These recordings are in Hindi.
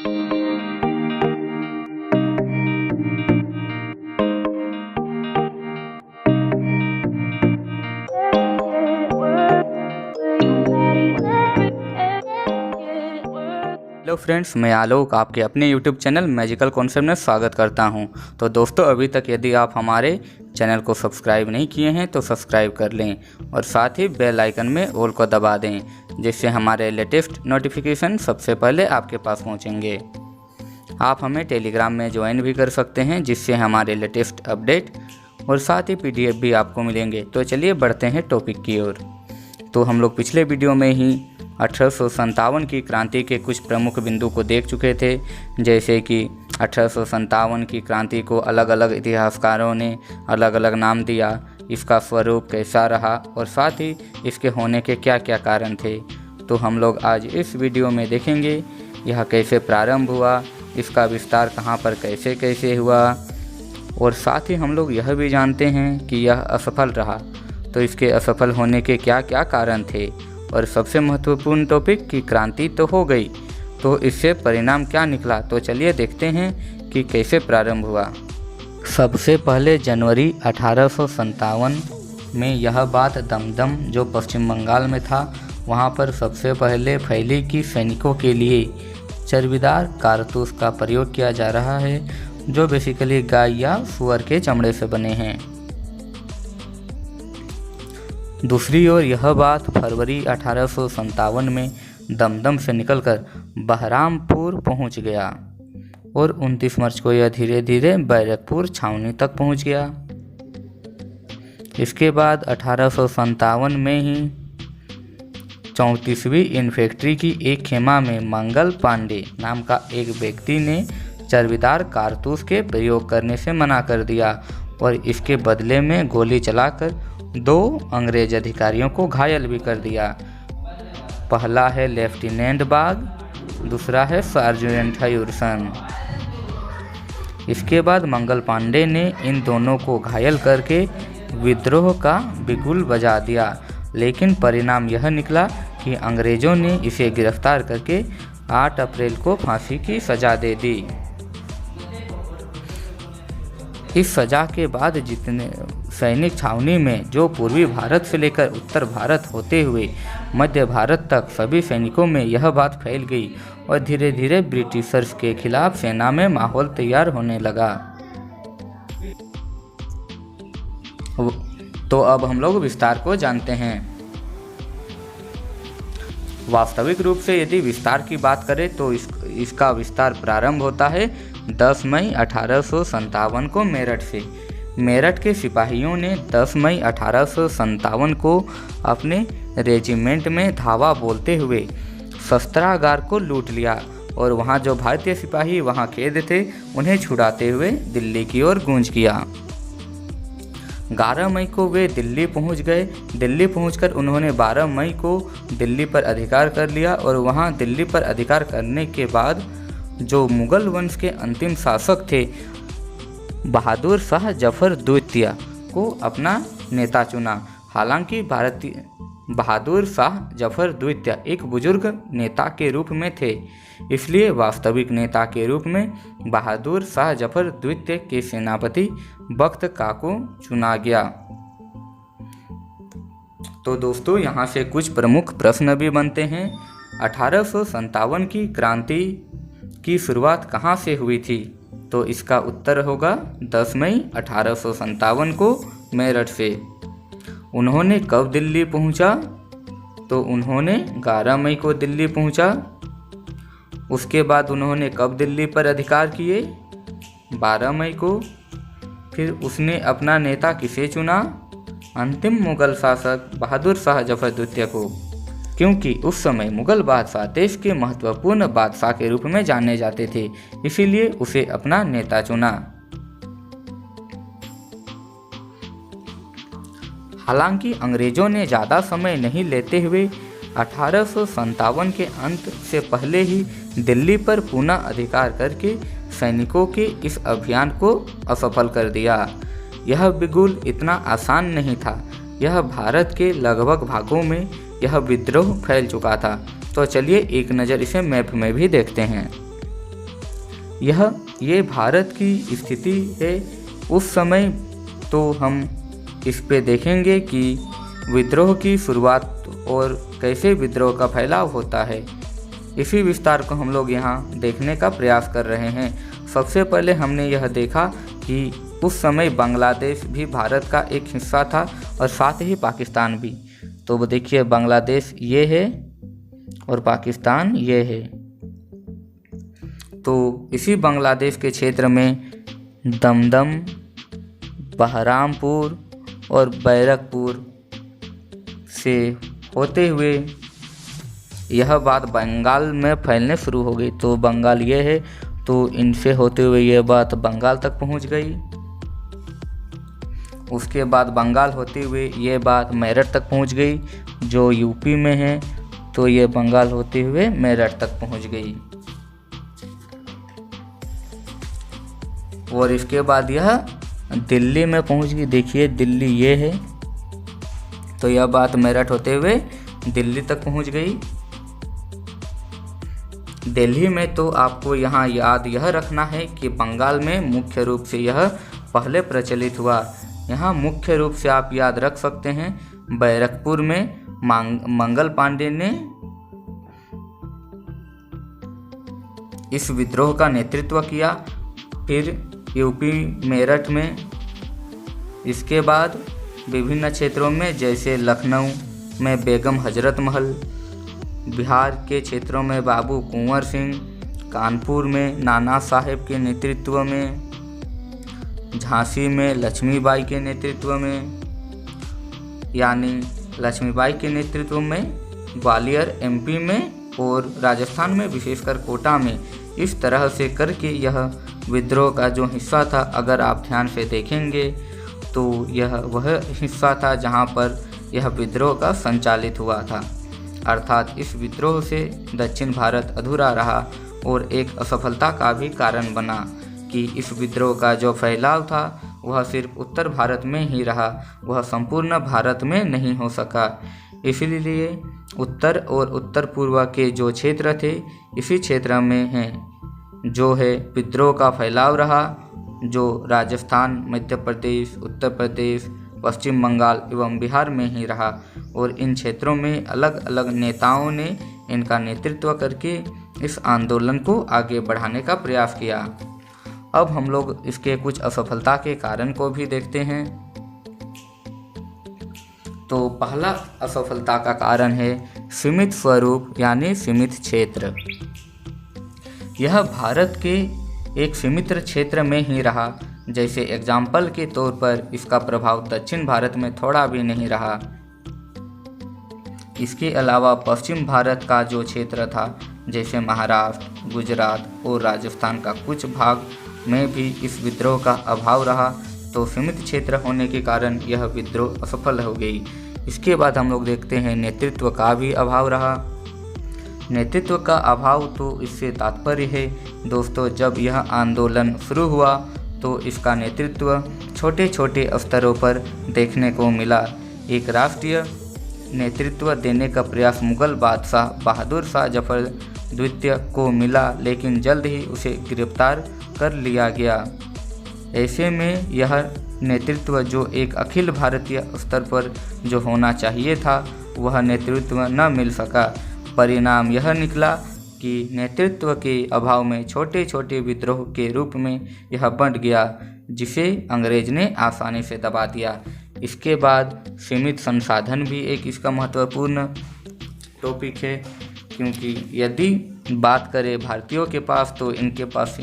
हेलो फ्रेंड्स, मैं आलोक आपके अपने यूट्यूब चैनल मैजिकल कॉन्सेप्ट में स्वागत करता हूं। तो दोस्तों, अभी तक यदि आप हमारे चैनल को सब्सक्राइब नहीं किए हैं तो सब्सक्राइब कर लें और साथ ही बेल आइकन में ऑल को दबा दें, जिससे हमारे लेटेस्ट नोटिफिकेशन सबसे पहले आपके पास पहुंचेंगे। आप हमें टेलीग्राम में ज्वाइन भी कर सकते हैं, जिससे हमारे लेटेस्ट अपडेट और साथ ही PDF भी आपको मिलेंगे। तो चलिए बढ़ते हैं टॉपिक की ओर। तो हम लोग पिछले वीडियो में ही 1857 की क्रांति के कुछ प्रमुख बिंदु को देख चुके थे, जैसे कि 1857 की क्रांति को अलग अलग इतिहासकारों ने अलग अलग नाम दिया, इसका स्वरूप कैसा रहा और साथ ही इसके होने के क्या क्या कारण थे। तो हम लोग आज इस वीडियो में देखेंगे यह कैसे प्रारंभ हुआ, इसका विस्तार कहाँ पर कैसे कैसे हुआ, और साथ ही हम लोग यह भी जानते हैं कि यह असफल रहा, तो इसके असफल होने के क्या क्या कारण थे। और सबसे महत्वपूर्ण टॉपिक कि क्रांति तो हो गई, तो इससे परिणाम क्या निकला। तो चलिए देखते हैं कि कैसे प्रारंभ हुआ। सबसे पहले जनवरी 1857 में यह बात दमदम, जो पश्चिम बंगाल में था, वहाँ पर सबसे पहले फैली कि सैनिकों के लिए चर्बीदार कारतूस का प्रयोग किया जा रहा है, जो बेसिकली गाय या सुअर के चमड़े से बने हैं। दूसरी ओर यह बात फरवरी 1857 में दमदम से निकलकर बहरामपुर पहुंच गया और 29 मार्च को यह धीरे धीरे बैरकपुर छावनी तक पहुंच गया। इसके बाद 1857 में ही 34वीं इन्फेंट्री की एक खेमा में मंगल पांडे नाम का एक व्यक्ति ने चर्बीदार कारतूस के प्रयोग करने से मना कर दिया और इसके बदले में गोली चलाकर 2 अंग्रेज अधिकारियों को घायल भी कर दिया। पहला है लेफ्टिनेंट बाग, दूसरा है सार्जेंट हयूरसन। इसके बाद मंगल पांडे ने इन दोनों को घायल करके विद्रोह का बिगुल बजा दिया, लेकिन परिणाम यह निकला कि अंग्रेजों ने इसे गिरफ्तार करके 8 अप्रैल को फांसी की सजा दे दी। इस सजा के बाद जितने सैनिक छावनी में, जो पूर्वी भारत से लेकर उत्तर भारत होते हुए मध्य भारत तक सभी सैनिकों में यह बात फैल गई और धीरे धीरे ब्रिटिशर्स के खिलाफ सेना में माहौल तैयार होने लगा। तो अब हम लोग विस्तार को जानते हैं। वास्तविक रूप से यदि विस्तार की बात करें तो इसका विस्तार प्रारंभ होता है 10 मई 1857 को मेरठ से। मेरठ के सिपाहियों ने 10 मई 1857 को अपने रेजिमेंट में धावा बोलते हुए शस्त्रागार को लूट लिया और वहां जो भारतीय सिपाही वहां कैद थे उन्हें छुड़ाते हुए दिल्ली की ओर कूच किया। 11 मई को वे दिल्ली पहुंच गए। दिल्ली पहुंचकर उन्होंने 12 मई को दिल्ली पर अधिकार कर लिया और वहां दिल्ली पर अधिकार करने के बाद जो मुगल वंश के अंतिम शासक थे बहादुर शाह जफर द्वितीय को अपना नेता चुना। हालांकि बहादुर शाह जफर द्वितीय एक बुजुर्ग नेता के रूप में थे, इसलिए वास्तविक नेता के रूप में बहादुर शाह जफर द्वितीय के सेनापति बख्त का को चुना गया। तो दोस्तों, यहाँ से कुछ प्रमुख प्रश्न भी बनते हैं। 1857 की क्रांति की शुरुआत कहाँ से हुई थी? तो इसका उत्तर होगा 10 मई 1857 को मेरठ से। उन्होंने कब दिल्ली पहुंचा? तो उन्होंने 11 मई को दिल्ली पहुंचा। उसके बाद उन्होंने कब दिल्ली पर अधिकार किए? 12 मई को। फिर उसने अपना नेता किसे चुना? अंतिम मुगल शासक बहादुर शाह जफर द्वितीय को, क्योंकि उस समय मुगल बादशाह देश के महत्वपूर्ण बादशाह के रूप में जाने जाते थे, इसीलिए उसे अपना नेता चुना। हालांकि अंग्रेजों ने ज़्यादा समय नहीं लेते हुए 1857 के अंत से पहले ही दिल्ली पर पुनः अधिकार करके सैनिकों के इस अभियान को असफल कर दिया। यह बिगुल इतना आसान नहीं था। यह भारत के लगभग भागों में यह विद्रोह फैल चुका था। तो चलिए एक नज़र इसे मैप में भी देखते हैं। ये भारत की स्थिति है उस समय। तो हम इस पे देखेंगे कि विद्रोह की शुरुआत और कैसे विद्रोह का फैलाव होता है। इसी विस्तार को हम लोग यहाँ देखने का प्रयास कर रहे हैं। सबसे पहले हमने यह देखा कि उस समय बांग्लादेश भी भारत का एक हिस्सा था और साथ ही पाकिस्तान भी। तो वो देखिए, बांग्लादेश ये है और पाकिस्तान ये है। तो इसी बांग्लादेश के क्षेत्र में दमदम, बहरामपुर और बैरकपुर से होते हुए यह बात बंगाल में फैलने शुरू हो गई। तो बंगाल ये है, तो इनसे होते हुए यह बात बंगाल तक पहुंच गई। उसके बाद बंगाल होते हुए ये बात मेरठ तक पहुंच गई जो यूपी में है। तो ये बंगाल होते हुए मेरठ तक पहुंच गई और इसके बाद यह दिल्ली में पहुंच गई। देखिए, दिल्ली ये है, तो यह बात मेरठ होते हुए दिल्ली तक पहुंच गई। दिल्ली में तो आपको यहाँ याद यह रखना है कि बंगाल में मुख्य रूप से यह पहले प्रचलित हुआ। यहाँ मुख्य रूप से आप याद रख सकते हैं, बैरकपुर में मंगल पांडे ने इस विद्रोह का नेतृत्व किया। फिर यूपी मेरठ में, इसके बाद विभिन्न क्षेत्रों में जैसे लखनऊ में बेगम हजरत महल, बिहार के क्षेत्रों में बाबू कुंवर सिंह, कानपुर में नाना साहेब के नेतृत्व में, झांसी में लक्ष्मीबाई के नेतृत्व में, यानी लक्ष्मीबाई के नेतृत्व में, ग्वालियर एमपी में और राजस्थान में विशेषकर कोटा में। इस तरह से करके यह विद्रोह का जो हिस्सा था, अगर आप ध्यान से देखेंगे तो यह वह हिस्सा था जहां पर यह विद्रोह का संचालित हुआ था। अर्थात इस विद्रोह से दक्षिण भारत अधूरा रहा और एक असफलता का भी कारण बना कि इस विद्रोह का जो फैलाव था वह सिर्फ उत्तर भारत में ही रहा, वह संपूर्ण भारत में नहीं हो सका। इसलिए उत्तर और उत्तर पूर्व के जो क्षेत्र थे, इसी क्षेत्र में हैं जो है विद्रोह का फैलाव रहा, जो राजस्थान, मध्य प्रदेश, उत्तर प्रदेश, पश्चिम बंगाल एवं बिहार में ही रहा। और इन क्षेत्रों में अलग अलग नेताओं ने इनका नेतृत्व करके इस आंदोलन को आगे बढ़ाने का प्रयास किया। अब हम लोग इसके कुछ असफलता के कारण को भी देखते हैं। तो पहला असफलता का कारण है सीमित स्वरूप यानी सीमित क्षेत्र। यह भारत के एक सीमित क्षेत्र में ही रहा। जैसे एग्जाम्पल के तौर पर इसका प्रभाव दक्षिण भारत में थोड़ा भी नहीं रहा। इसके अलावा पश्चिम भारत का जो क्षेत्र था, जैसे महाराष्ट्र, गुजरात और राजस्थान का कुछ भाग में भी इस विद्रोह का अभाव रहा। तो सीमित क्षेत्र होने के कारण यह विद्रोह असफल हो गई। इसके बाद हम लोग देखते हैं नेतृत्व का भी अभाव रहा। नेतृत्व का अभाव तो इससे तात्पर्य है दोस्तों, जब यह आंदोलन शुरू हुआ तो इसका नेतृत्व छोटे छोटे स्तरों पर देखने को मिला। एक राष्ट्रीय नेतृत्व देने का प्रयास मुगल बादशाह बहादुर शाह जफर द्वितीय को मिला, लेकिन जल्द ही उसे गिरफ्तार कर लिया गया। ऐसे में यह नेतृत्व जो एक अखिल भारतीय स्तर पर जो होना चाहिए था, वह नेतृत्व न मिल सका। परिणाम यह निकला कि नेतृत्व के अभाव में छोटे छोटे विद्रोह के रूप में यह बंट गया, जिसे अंग्रेज ने आसानी से दबा दिया। इसके बाद सीमित संसाधन भी एक इसका महत्वपूर्ण टॉपिक है, क्योंकि यदि बात करें भारतीयों के पास, तो इनके पास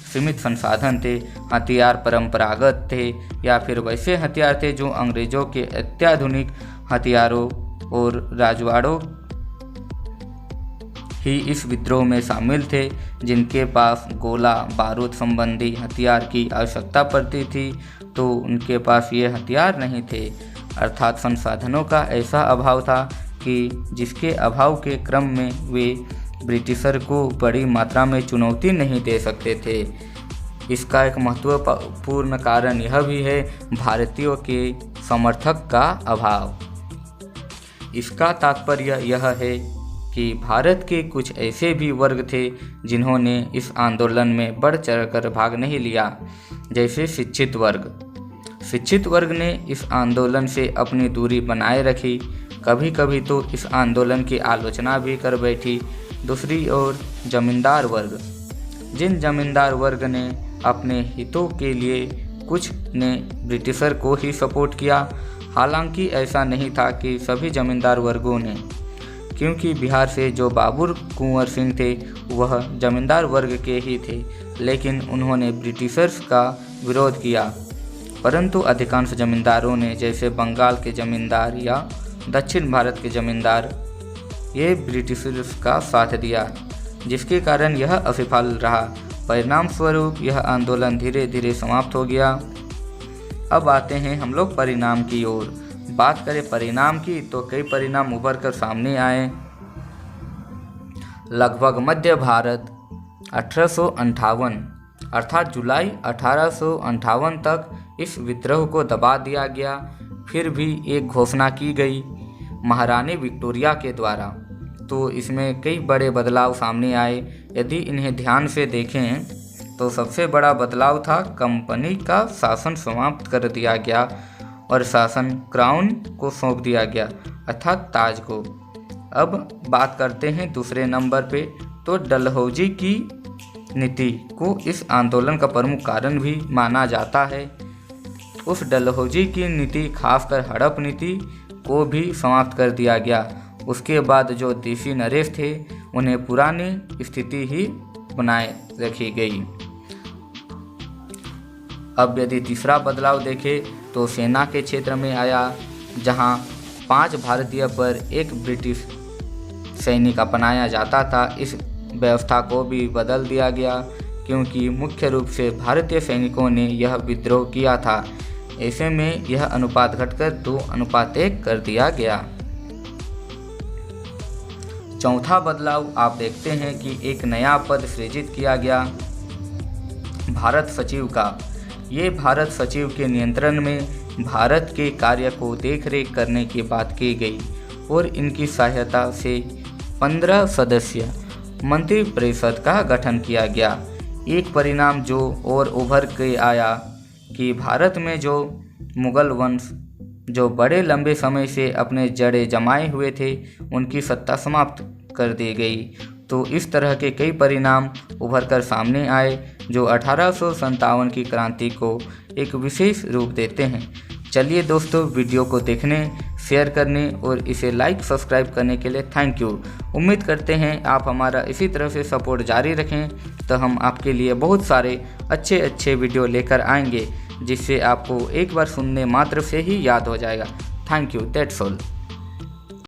सीमित संसाधन थे। हथियार परंपरागत थे या फिर वैसे हथियार थे जो अंग्रेज़ों के अत्याधुनिक हथियारों और राजवाड़ों ही इस विद्रोह में शामिल थे, जिनके पास गोला बारूद संबंधी हथियार की आवश्यकता पड़ती थी, तो उनके पास ये हथियार नहीं थे। अर्थात संसाधनों का ऐसा अभाव था कि जिसके अभाव के क्रम में वे ब्रिटिशर को बड़ी मात्रा में चुनौती नहीं दे सकते थे। इसका एक महत्वपूर्ण कारण यह भी है भारतीयों के समर्थक का अभाव। इसका तात्पर्य यह है कि भारत के कुछ ऐसे भी वर्ग थे जिन्होंने इस आंदोलन में बढ़ चढ़कर भाग नहीं लिया, जैसे शिक्षित वर्ग। शिक्षित वर्ग ने इस आंदोलन से अपनी दूरी बनाए रखी, कभी कभी तो इस आंदोलन की आलोचना भी कर बैठी। दूसरी ओर जमींदार वर्ग, जिन जमींदार वर्ग ने अपने हितों के लिए कुछ ने ब्रिटिशर को ही सपोर्ट किया। हालांकि ऐसा नहीं था कि सभी जमींदार वर्गों ने, क्योंकि बिहार से जो बाबूर कुंवर सिंह थे वह जमींदार वर्ग के ही थे, लेकिन उन्होंने ब्रिटिशर्स का विरोध किया। परंतु अधिकांश जमींदारों ने, जैसे बंगाल के जमींदार या दक्षिण भारत के जमींदार, ये ब्रिटिशर्स का साथ दिया, जिसके कारण यह असफल रहा। परिणाम स्वरूप यह आंदोलन धीरे धीरे समाप्त हो गया। अब आते हैं हम लोग परिणाम की ओर। बात करें परिणाम की तो कई परिणाम उभर कर सामने आए। लगभग मध्य भारत 1858 अर्थात जुलाई 1858 तक इस विद्रोह को दबा दिया गया। फिर भी एक घोषणा की गई महारानी विक्टोरिया के द्वारा, तो इसमें कई बड़े बदलाव सामने आए। यदि इन्हें ध्यान से देखें तो सबसे बड़ा बदलाव था कंपनी का शासन समाप्त कर दिया गया और शासन क्राउन को सौंप दिया गया, अर्थात ताज को। अब बात करते हैं दूसरे नंबर पे, तो डलहौजी की नीति को इस आंदोलन का प्रमुख कारण भी माना जाता है। उस डलहौजी की नीति, खासकर हड़प नीति को भी समाप्त कर दिया गया। उसके बाद जो देशी नरेश थे उन्हें पुरानी स्थिति ही बनाए रखी गई। अब यदि तीसरा बदलाव देखें तो सेना के क्षेत्र में आया, जहां 5 भारतीय पर 1 ब्रिटिश सैनिक अपनाया जाता था। इस व्यवस्था को भी बदल दिया गया, क्योंकि मुख्य रूप से भारतीय सैनिकों ने यह विद्रोह किया था। ऐसे में यह अनुपात घटकर 2:1 कर दिया गया। चौथा बदलाव आप देखते हैं कि एक नया पद सृजित किया गया, भारत सचिव का। ये भारत सचिव के नियंत्रण में भारत के कार्य को देखरेख करने की बात की गई और इनकी सहायता से 15 सदस्य मंत्रिपरिषद का गठन किया गया। एक परिणाम जो और उभर के आया कि भारत में जो मुगल वंश जो बड़े लंबे समय से अपने जड़ें जमाए हुए थे, उनकी सत्ता समाप्त कर दी गई। तो इस तरह के कई परिणाम उभर कर सामने आए, जो 1857 की क्रांति को एक विशेष रूप देते हैं। चलिए दोस्तों, वीडियो को देखने, शेयर करने और इसे लाइक सब्सक्राइब करने के लिए थैंक यू। उम्मीद करते हैं आप हमारा इसी तरह से सपोर्ट जारी रखें, तो हम आपके लिए बहुत सारे अच्छे वीडियो लेकर आएंगे, जिससे आपको एक बार सुनने मात्र से ही याद हो जाएगा। Thank you, that's all.